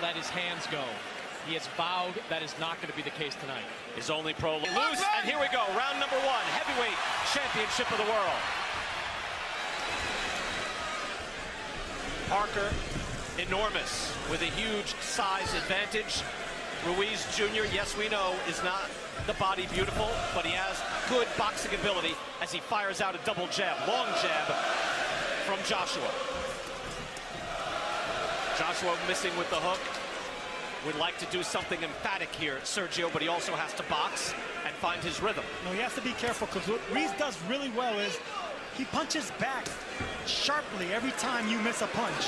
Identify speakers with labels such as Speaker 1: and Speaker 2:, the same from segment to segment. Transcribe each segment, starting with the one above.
Speaker 1: let his hands go. He has vowed that is not going to be the case tonight.
Speaker 2: His only pro loose, and here we go, round number 1, heavyweight championship of the world. Parker, enormous, with a huge size advantage. Ruiz Jr., yes, we know, is not the body beautiful, but he has good boxing ability as he fires out a double jab, long jab from Joshua. Joshua missing with the hook. Would like to do something emphatic here, Sergio, but he also has to box and find his rhythm.
Speaker 3: No, he has to be careful, because what Ruiz does really well is he punches back sharply every time you miss a punch.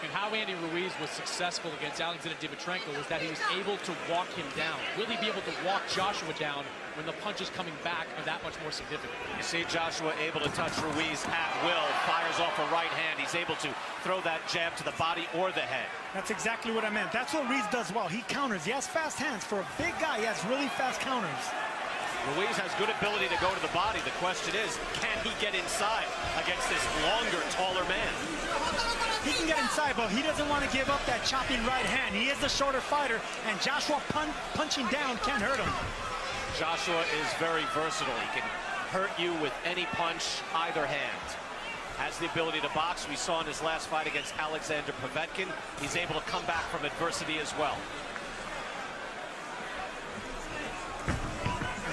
Speaker 1: And how Andy Ruiz was successful against Alexander Dimitrenko was that he was able to walk him down. Will he be able to walk Joshua down when the punches coming back are that much more significant?
Speaker 2: You see Joshua able to touch Ruiz at will, fires off a right hand. He's able to throw that jab to the body or the head.
Speaker 3: That's exactly what I meant. That's what Ruiz does well. He counters. He has fast hands. For a big guy, he has really fast counters.
Speaker 2: Ruiz has good ability to go to the body. The question is, can he get inside against this longer, taller man?
Speaker 3: He can get inside, but he doesn't want to give up that chopping right hand. He is the shorter fighter, and Joshua punching down can't hurt him.
Speaker 2: Joshua is very versatile. He can hurt you with any punch, either hand. Has the ability to box. We saw in his last fight against Alexander Povetkin. He's able to come back from adversity as well.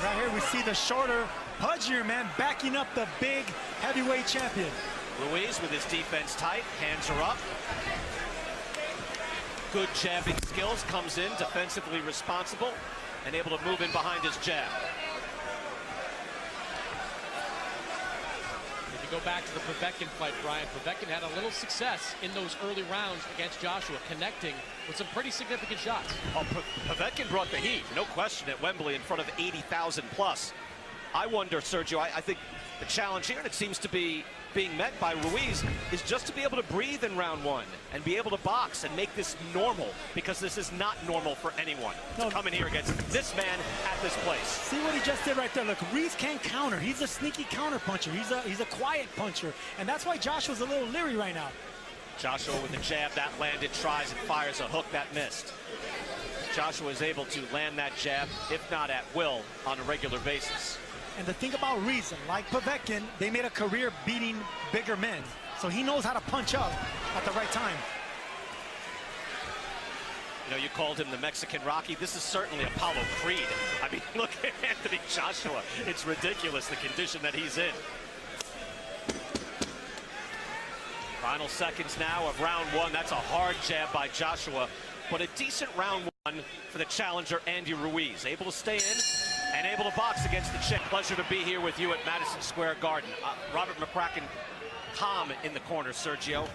Speaker 3: Right here we see the shorter, pudgier man backing up the big heavyweight champion.
Speaker 2: Ruiz with his defense tight, hands are up. Good jabbing skills, comes in defensively responsible and able to move in behind his jab.
Speaker 1: If you go back to the Povetkin fight, Brian, Povetkin had a little success in those early rounds against Joshua, connecting with some pretty significant shots.
Speaker 2: Oh, Povetkin brought the heat, no question, at Wembley in front of 80,000 plus. I wonder, Sergio, I think the challenge here, and it seems to be being met by Ruiz, is just to be able to breathe in round 1 and be able to box and make this normal, because this is not normal for anyone to come in here against this man at this place.
Speaker 3: See what he just did right there. Look, Ruiz can't counter. He's a sneaky counter puncher. He's a quiet puncher, and that's why Joshua's a little leery right now.
Speaker 2: Joshua with the jab that landed, tries and fires a hook that missed. Joshua is able to land that jab, if not at will, on a regular basis.
Speaker 3: And the thing about Ruiz, like Povetkin, they made a career beating bigger men. So he knows how to punch up at the right time.
Speaker 2: You know, you called him the Mexican Rocky. This is certainly Apollo Creed. I mean, look at Anthony Joshua. It's ridiculous, the condition that he's in. Final seconds now of round 1. That's a hard jab by Joshua, but a decent round 1 for the challenger, Andy Ruiz. Able to stay in and able to box against the champ. Pleasure to be here with you at Madison Square Garden. Robert McCracken calm in the corner, Sergio,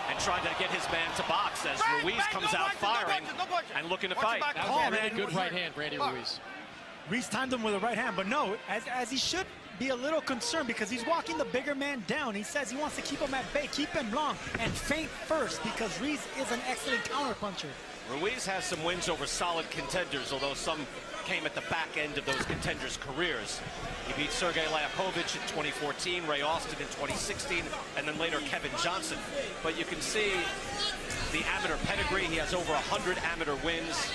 Speaker 2: and trying to get his man to box as Ruiz comes out firing and looking to fight.
Speaker 1: That was a really good right hand for Andy Ruiz.
Speaker 3: Ruiz timed him with a right hand, but no, as he should be a little concerned, because he's walking the bigger man down. He says he wants to keep him at bay, keep him long, and feint first, because Ruiz is an excellent counter puncher.
Speaker 2: Ruiz has some wins over solid contenders, although some came at the back end of those contenders' careers. He beat Sergey Liakovich in 2014, Ray Austin in 2016, and then later Kevin Johnson. But you can see the amateur pedigree. He has over 100 amateur wins.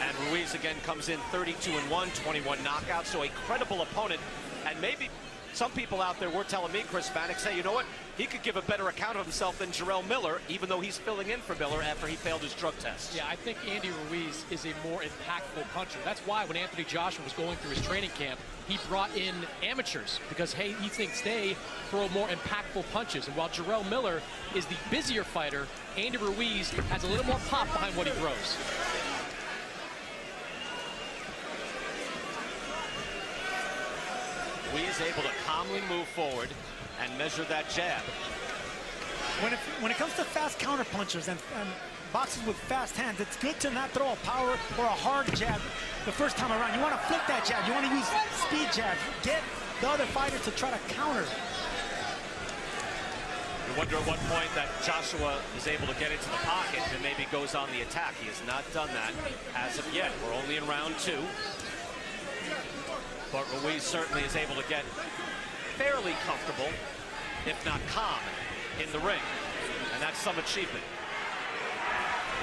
Speaker 2: And Ruiz again comes in 32-1, 21 knockouts, so a credible opponent. And maybe some people out there were telling me, Chris Mannix, hey, you know what? He could give a better account of himself than Jarrell Miller, even though he's filling in for Miller after he failed his drug test.
Speaker 1: Yeah, I think Andy Ruiz is a more impactful puncher. That's why when Anthony Joshua was going through his training camp, he brought in amateurs, because, hey, he thinks they throw more impactful punches. And while Jarrell Miller is the busier fighter, Andy Ruiz has a little more pop behind what he throws.
Speaker 2: Ruiz able to calmly move forward and measure that jab.
Speaker 3: When it comes to fast counter punchers and boxers with fast hands, it's good to not throw a power or a hard jab the first time around. You want to flip that jab. You want to use speed jabs. Get the other fighter to try to counter.
Speaker 2: You wonder at what point that Joshua is able to get into the pocket and maybe goes on the attack. He has not done that as of yet. We're only in round 2. But Ruiz certainly is able to get fairly comfortable, if not calm, in the ring. And that's some achievement.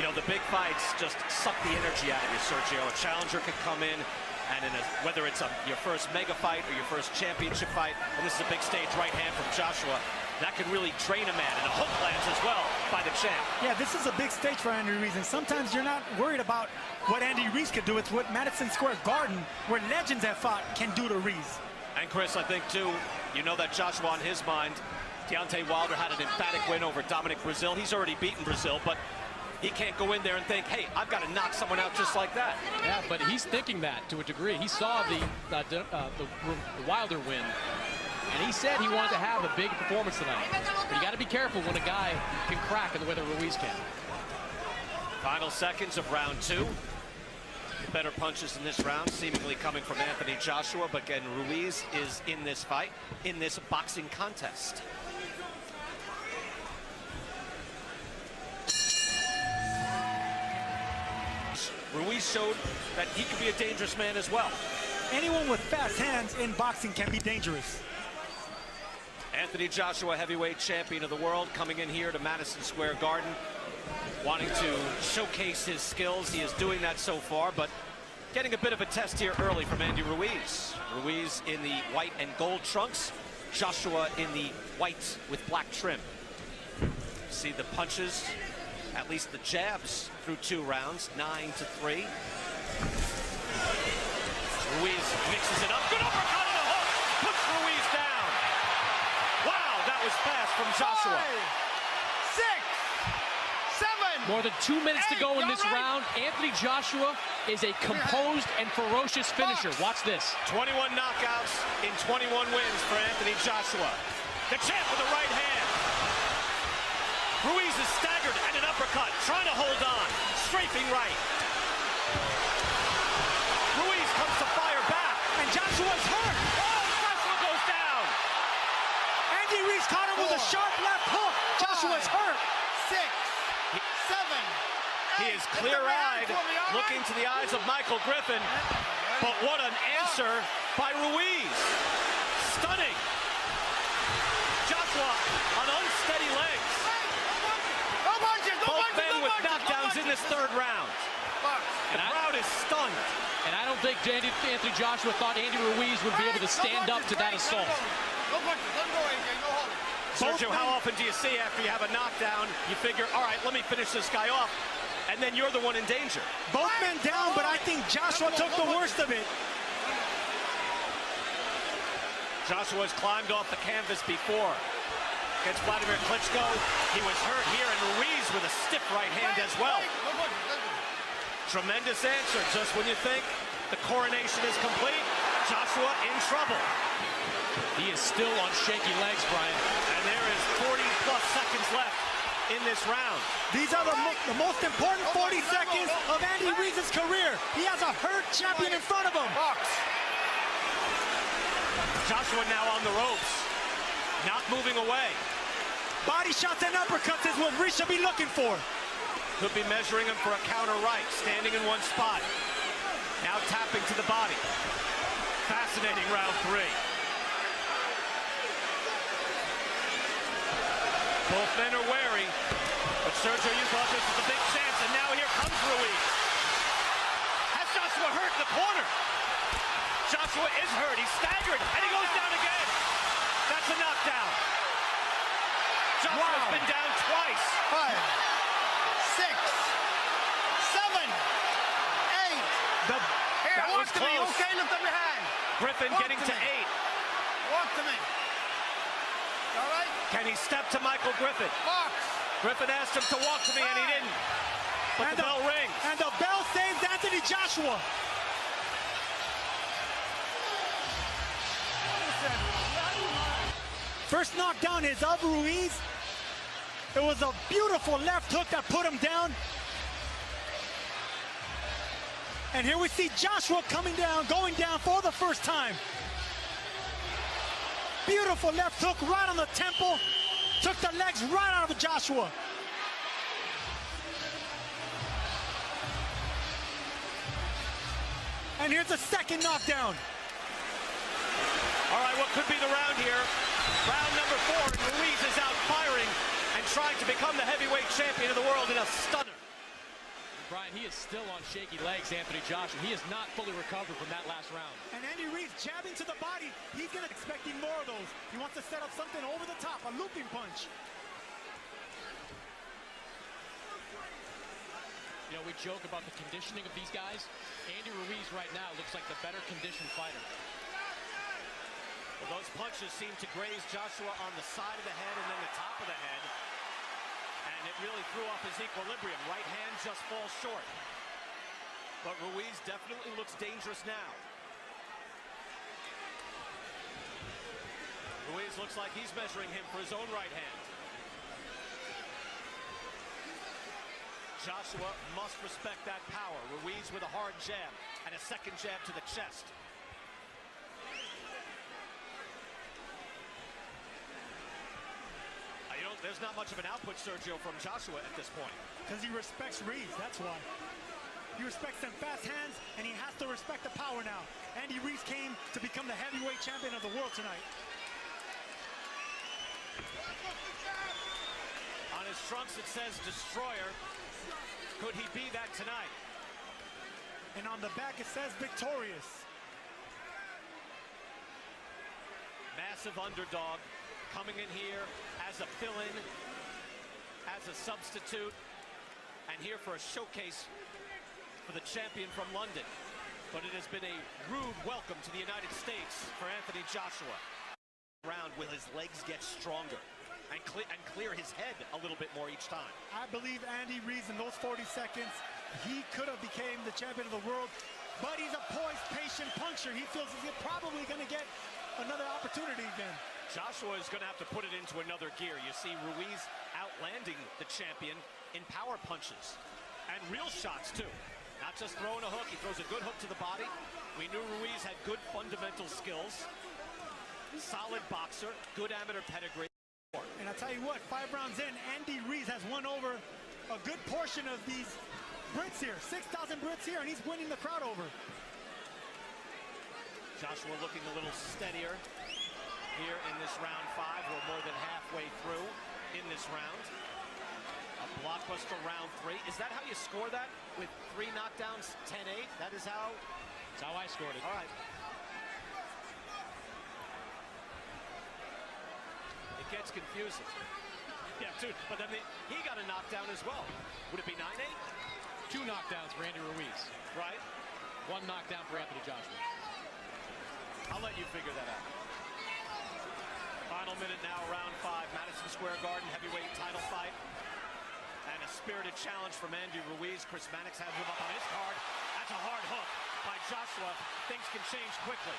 Speaker 2: You know, the big fights just suck the energy out of you, Sergio. A challenger can come in, and whether it's your first mega fight or your first championship fight, and this is a big stage right hand from Joshua, that can really drain a man, and a hook lands as well by the champ.
Speaker 3: Yeah, this is a big stage for Andy Ruiz, and sometimes you're not worried about what Andy Ruiz could do. It's what Madison Square Garden, where legends have fought, can do to Ruiz. And
Speaker 2: Chris, I think, too, you know that Joshua on his mind, Deontay Wilder had an emphatic win over Dominic Breazeale. He's already beaten Breazeale, but he can't go in there and think, hey, I've got to knock someone out just like that.
Speaker 1: Yeah, but he's thinking that to a degree. He saw the Wilder win, and he said he wanted to have a big performance tonight. But you got to be careful when a guy can crack in the way that Ruiz can.
Speaker 2: Final seconds of round 2. Better punches in this round, seemingly coming from Anthony Joshua, but again, Ruiz is in this fight, in this boxing contest. Ruiz showed that he could be a dangerous man as well.
Speaker 3: Anyone with fast hands in boxing can be dangerous.
Speaker 2: Anthony Joshua, heavyweight champion of the world, coming in here to Madison Square Garden, wanting to showcase his skills. He is doing that so far, but getting a bit of a test here early from Andy Ruiz. Ruiz in the white and gold trunks, Joshua in the white with black trim. See the punches, at least the jabs through 2 rounds, 9-3. Ruiz mixes it up, good uppercut and a hook, puts Ruiz down. Wow, that was fast from Joshua.
Speaker 4: 5, 6, 7.
Speaker 1: More than 2 minutes to go in this round. Anthony Joshua is a composed and ferocious finisher. Watch this.
Speaker 2: 21 knockouts in 21 wins for Anthony Joshua. The champ with the right hand. Ruiz is staggered and an uppercut, trying to hold on. Strafing right. Ruiz comes to fire back.
Speaker 3: And Joshua's hurt.
Speaker 2: Oh, Joshua goes down.
Speaker 3: Andy Ruiz caught him with a sharp left hook. Joshua's hurt.
Speaker 4: 6, 7.
Speaker 2: He is clear-eyed, looking to the eyes of Michael Griffin. But what an answer by Ruiz. Stunning. Joshua on unsteady legs. Both men with knockdowns in this 3rd round. And the crowd is stunned.
Speaker 1: And I don't think Anthony Joshua thought Andy Ruiz would be able to stand up to that assault.
Speaker 2: Sergio, how often do you see after you have a knockdown, you figure, all right, let me finish this guy off, and then you're the one in danger?
Speaker 3: Both men down, but I think Joshua took the worst of it.
Speaker 2: Joshua's climbed off the canvas before. Against Vladimir Klitschko, he was hurt here, and Ruiz with a stiff right hand as well. Tremendous answer, just when you think the coronation is complete, Joshua in trouble.
Speaker 1: He is still on shaky legs, Brian.
Speaker 2: And there is 40-plus seconds left in this round.
Speaker 3: These are the most important 40 seconds of Andy Ruiz's career. He has a hurt champion in front of him.
Speaker 2: Joshua now on the ropes, not moving away.
Speaker 3: Body shots and uppercuts is what Ruiz should be looking for.
Speaker 2: Could be measuring him for a counter right, standing in one spot. Now tapping to the body. Fascinating round 3. Both men are wary, but Sergio, you thought this was a big chance, and now here comes Ruiz. Has Joshua hurt in the corner? Joshua is hurt, he's staggered, and he goes down again. That's a knockdown. Joshua's been down twice.
Speaker 4: 5, 6, 7, 8.
Speaker 2: That was close.
Speaker 4: Okay, lift up your hand.
Speaker 2: Griffin getting to 8.
Speaker 4: Walk to me. All right?
Speaker 2: Can he step to Michael Griffin?
Speaker 4: Box.
Speaker 2: Griffin asked him to walk to me, and he didn't. But the bell rings.
Speaker 3: And the bell saves Anthony Joshua. First knockdown is of Ruiz. It was a beautiful left hook that put him down. And here we see Joshua coming down, going down for the first time. Beautiful left hook right on the temple. Took the legs right out of Joshua. And here's the second knockdown.
Speaker 2: All right, what could be the round here? Round number 4, and Ruiz is out firing and trying to become the heavyweight champion of the world in a stunner.
Speaker 1: Brian, he is still on shaky legs, Anthony Joshua. He is not fully recovered from that last round.
Speaker 3: And Andy Ruiz jabbing to the body. He's going to expecting more of those. He wants to set up something over the top, a looping punch.
Speaker 1: You know, we joke about the conditioning of these guys. Andy Ruiz right now looks like the better conditioned fighter.
Speaker 2: Well, those punches seem to graze Joshua on the side of the head and then the top of the head. And it really threw off his equilibrium. Right hand just falls short. But Ruiz definitely looks dangerous now. Ruiz looks like he's measuring him for his own right hand. Joshua must respect that power. Ruiz with a hard jab and a second jab to the chest. There's not much of an output, Sergio, from Joshua at this point.
Speaker 3: Because he respects Ruiz, that's why. He respects them fast hands, and he has to respect the power now. Andy Ruiz came to become the heavyweight champion of the world tonight.
Speaker 2: On his trunks it says Destroyer. Could he be that tonight?
Speaker 3: And on the back it says Victorious.
Speaker 2: Massive underdog. Coming in here as a fill-in, as a substitute, and here for a showcase for the champion from London. But it has been a rude welcome to the United States for Anthony Joshua. Round will his legs get stronger and clear his head a little bit more each time.
Speaker 3: I believe Andy Ruiz in those 40 seconds, he could have became the champion of the world, but he's a poised, patient puncher. He feels he's probably going to get another opportunity again.
Speaker 2: Joshua is going to have to put it into another gear. You see Ruiz outlanding the champion in power punches and real shots too. Not just throwing a hook, he throws a good hook to the body. We knew Ruiz had good fundamental skills, solid boxer, good amateur pedigree.
Speaker 3: And I'll tell you what, 5 rounds in, Andy Ruiz has won over a good portion of these Brits here. 6,000 Brits here, and he's winning the crowd over.
Speaker 2: Joshua looking a little steadier here in this round 5. We're more than halfway through in this round. A blockbuster round 3. Is that how you score that? With 3 knockdowns, 10-8? That's how
Speaker 1: I scored it.
Speaker 2: All right. It gets confusing. Yeah, dude, but then he got a knockdown as well. Would it be 9-8?
Speaker 1: 2 knockdowns for Andy Ruiz.
Speaker 2: Right.
Speaker 1: 1 knockdown for Anthony Joshua.
Speaker 2: I'll let you figure that out. Final minute now, round 5, Madison Square Garden heavyweight title fight. And a spirited challenge from Andy Ruiz. Chris Mannix has him up on his card. That's a hard hook by Joshua. Things can change quickly.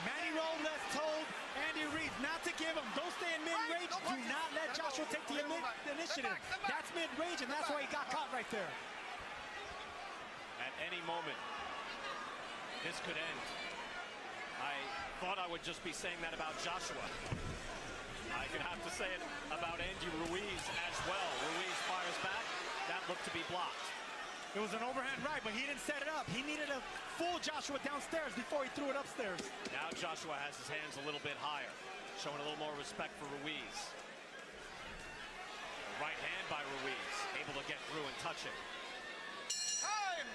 Speaker 3: Manny Robles told Andy Ruiz not to give him. Don't stay in mid-range. Do not let Joshua take the initiative. That's mid-range, and that's why he got caught right there.
Speaker 2: At any moment, this could end. I thought I would just be saying that about Joshua. I could have to say it about Andy Ruiz as well. Ruiz fires back. That looked to be blocked.
Speaker 3: It was an overhand right, but he didn't set it up. He needed to fool Joshua downstairs before he threw it upstairs.
Speaker 2: Now Joshua has his hands a little bit higher, showing a little more respect for Ruiz. The right hand by Ruiz, able to get through and touch it.
Speaker 4: Time!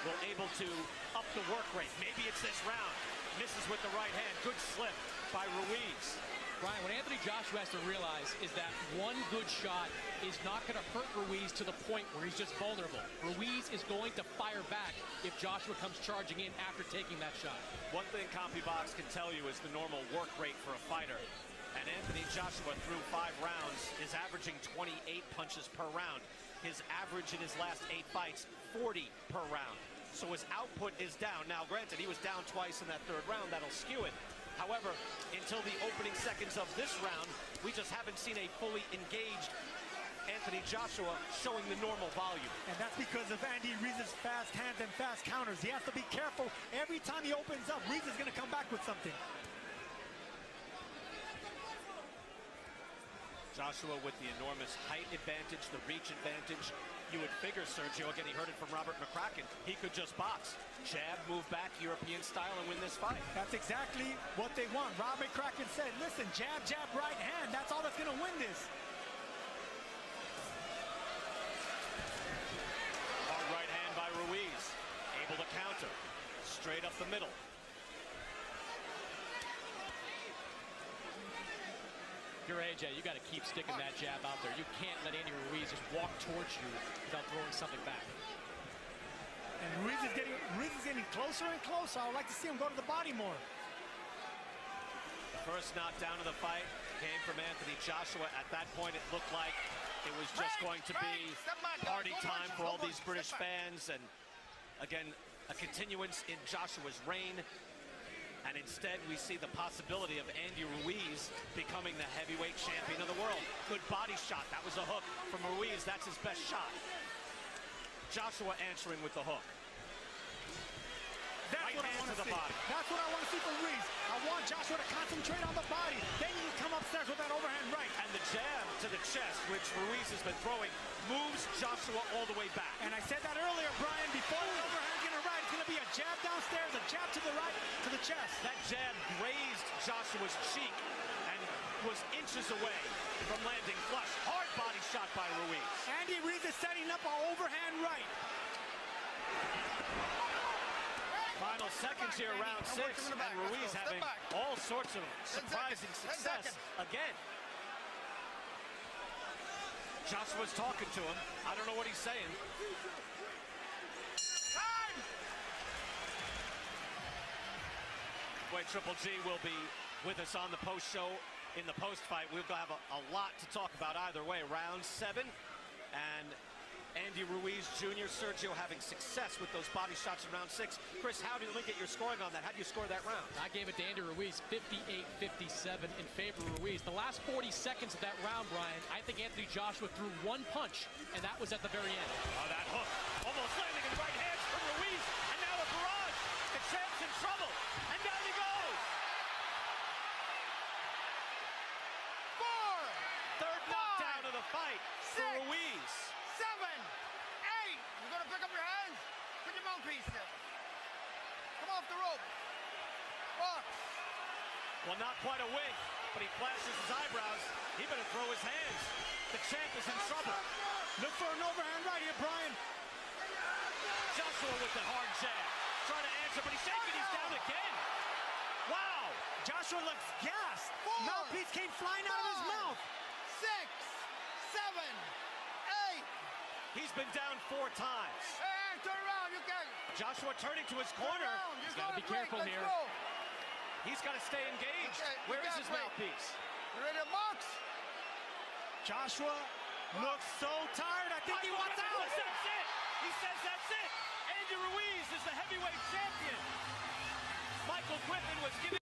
Speaker 2: We're able to up the work rate. Maybe it's this round. Misses with the right hand. Good slip by Ruiz.
Speaker 1: Brian, what Anthony Joshua has to realize is that one good shot is not going to hurt Ruiz to the point where he's just vulnerable. Ruiz is going to fire back if Joshua comes charging in after taking that shot.
Speaker 2: One thing CompuBox can tell you is the normal work rate for a fighter. And Anthony Joshua, through 5 rounds, is averaging 28 punches per round. His average in his last 8 fights, 40 per round. So his output is down. Now, granted, he was down twice in that 3rd round. That'll skew it. However, until the opening seconds of this round, we just haven't seen a fully engaged Anthony Joshua showing the normal volume.
Speaker 3: And that's because of Andy Ruiz's fast hands and fast counters. He has to be careful. Every time he opens up, Ruiz is going to come back with something.
Speaker 2: Joshua with the enormous height advantage, the reach advantage. You would figure, Sergio, again, he heard it from Robert McCracken, he could just box. Jab, move back, European style, and win this fight.
Speaker 3: That's exactly what they want. Robert McCracken said, listen, jab, jab, right hand. That's all that's going to win this.
Speaker 2: up the middle.
Speaker 1: If you're AJ, you got to keep sticking that jab out there. You can't let Andy Ruiz just walk towards you without throwing something back.
Speaker 3: And Ruiz is getting closer and closer. I would like to see him go to the body more.
Speaker 2: The first knockdown of the fight came from Anthony Joshua. At that point, it looked like it was just going to be party time for all these British fans. And again, a continuance in Joshua's reign. And instead, we see the possibility of Andy Ruiz becoming the heavyweight champion of the world. Good body shot. That was a hook from Ruiz. That's his best shot. Joshua answering with the hook.
Speaker 3: That's
Speaker 2: right
Speaker 3: what I want to see.
Speaker 2: Body.
Speaker 3: That's what I want to see from Ruiz. I want Joshua to concentrate on the body. Then you can come upstairs with that overhand right.
Speaker 2: And the jab to the chest, which Ruiz has been throwing, moves Joshua all the way back.
Speaker 3: And I said that earlier, Brian, before the overhand's going to right, it's going to be a jab downstairs, a jab to the right, to the chest.
Speaker 2: That jab grazed Joshua's cheek and was inches away from landing flush. Hard body shot by Ruiz.
Speaker 3: Andy Ruiz is setting up an overhand right.
Speaker 2: Final seconds here, round 6, and Ruiz having all sorts of surprising success again. Joshua's talking to him. I don't know what he's saying. Boy, Triple G will be with us on the post show. In the post fight, we'll have a lot to talk about either way. Round 7, and Andy Ruiz Jr., Sergio having success with those body shots in round 6. Chris, how did you get your scoring on that? How do you score that round?
Speaker 1: I gave it to Andy Ruiz, 58-57 in favor of Ruiz. The last 40 seconds of that round, Brian, I think Anthony Joshua threw one punch, and that was at the very end.
Speaker 2: Oh, that hook almost landing in the right hands from Ruiz, and now a barrage. The champ's in trouble, and down he goes.
Speaker 4: 4,
Speaker 2: Third knockdown of the fight for Ruiz.
Speaker 4: 7, 8. You're going to pick up your hands. Put your mouthpiece there. Come off the rope. Box.
Speaker 2: Well, not quite a wink, but he flashes his eyebrows. He better throw his hands. The champ is in trouble.
Speaker 3: Look for an overhand right here, Brian.
Speaker 2: Joshua with the hard jab. Trying to answer, but he's shaking. He's down again. Wow.
Speaker 3: Joshua looks gassed. Mouthpiece came flying out of his mouth.
Speaker 4: 6, 7, 8.
Speaker 2: He's been down 4 times.
Speaker 4: Hey, turn around. You can.
Speaker 2: Joshua turning to his corner.
Speaker 1: He's got to be careful here.
Speaker 2: He's got to stay engaged.
Speaker 4: Okay,
Speaker 2: Where is his mouthpiece?
Speaker 4: You ready to box?
Speaker 3: Joshua looks so tired. I think he wants out.
Speaker 2: That's it. He says that's it. Andy Ruiz is the heavyweight champion. Michael Griffin was giving